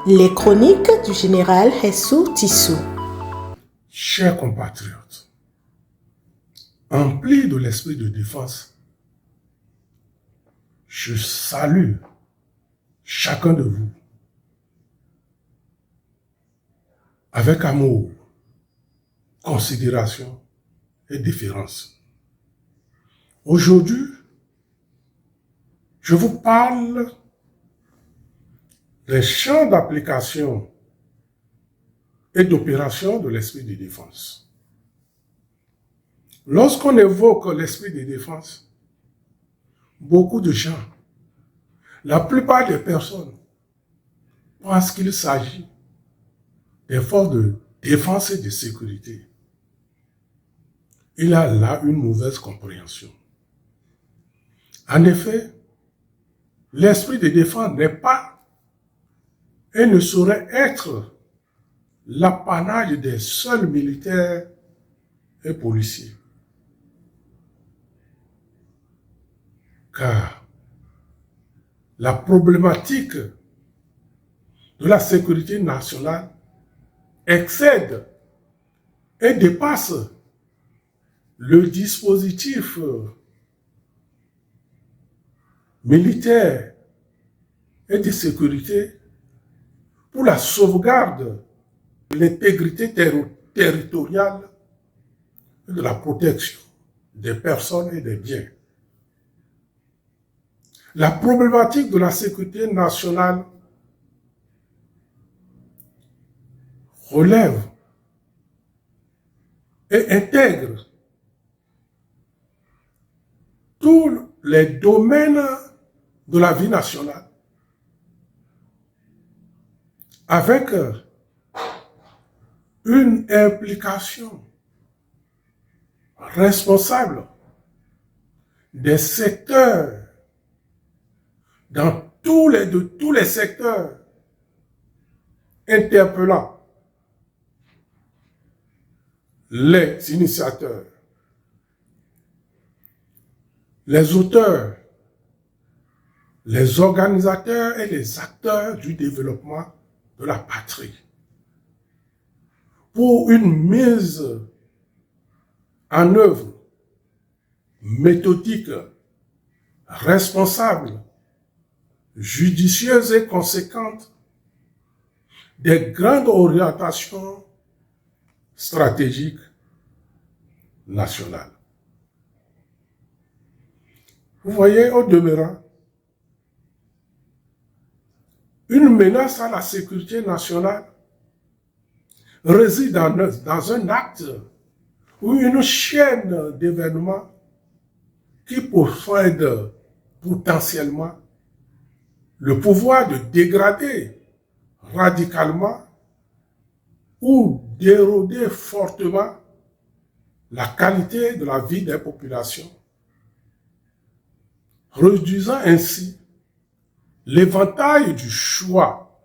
Les chroniques du général Hessou Tissou. Chers compatriotes, emplis de l'esprit de défense, je salue chacun de vous avec amour, considération et déférence. Aujourd'hui, je vous parle des champs d'application et d'opération de l'esprit de défense. Lorsqu'on évoque l'esprit de défense, beaucoup de gens, la plupart des personnes, pensent qu'il s'agit des forces de défense et de sécurité. Il y a là une mauvaise compréhension. En effet, l'esprit de défense n'est pas et ne saurait être l'apanage des seuls militaires et policiers. Car la problématique de la sécurité nationale excède et dépasse le dispositif militaire et de sécurité pour la sauvegarde de l'intégrité territoriale et de la protection des personnes et des biens. La problématique de la sécurité nationale relève et intègre tous les domaines de la vie nationale avec une implication responsable des secteurs, de tous les secteurs, interpellant les initiateurs, les auteurs, les organisateurs et les acteurs du développement de la patrie, pour une mise en œuvre méthodique, responsable, judicieuse et conséquente des grandes orientations stratégiques nationales. Vous voyez, au demeurant, une menace à la sécurité nationale réside dans un acte ou une chaîne d'événements qui possèdent potentiellement le pouvoir de dégrader radicalement ou d'éroder fortement la qualité de la vie des populations, réduisant ainsi l'éventail du choix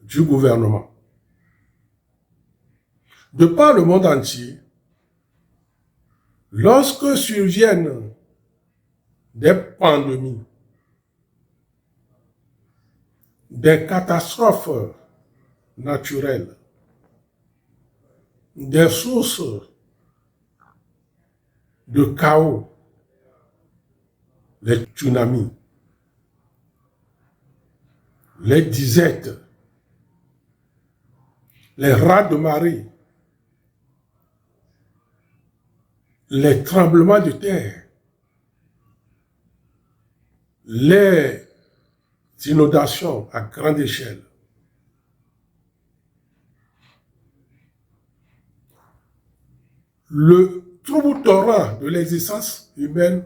du gouvernement. De par le monde entier, lorsque surviennent des pandémies, des catastrophes naturelles, des sources de chaos, les tsunamis, les disettes, les rats de marée, les tremblements de terre, les inondations à grande échelle, le trouble torrent de l'existence humaine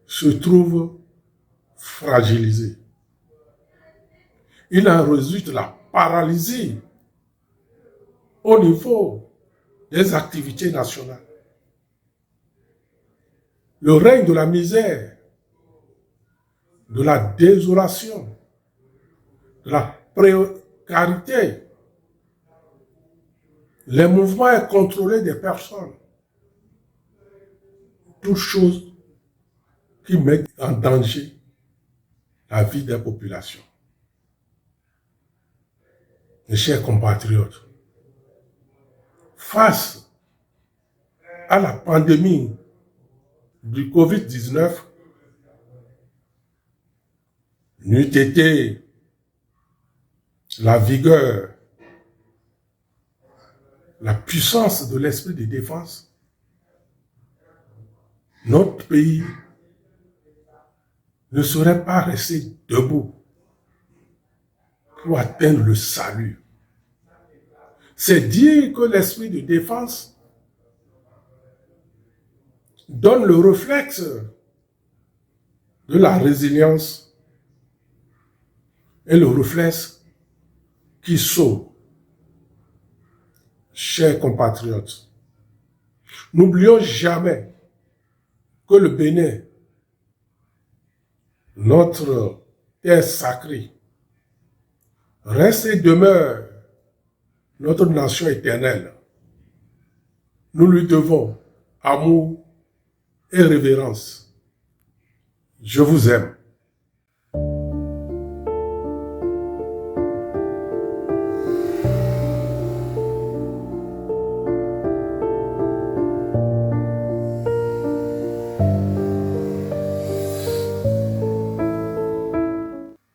se trouve fragilisé. Il en résulte la paralysie au niveau des activités nationales. Le règne de la misère, de la désolation, de la précarité, les mouvements incontrôlés des personnes, toutes choses qui mettent en danger la vie des populations. Mes chers compatriotes, face à la pandémie du Covid-19, n'eût été la vigueur, la puissance de l'esprit de défense, notre pays ne serait pas resté debout pour atteindre le salut. C'est dire que l'esprit de défense donne le réflexe de la résilience et le réflexe qui sauve. Chers compatriotes, n'oublions jamais que le Bénin, notre terre sacrée, reste et demeure notre nation éternelle. Nous lui devons amour et révérence. Je vous aime.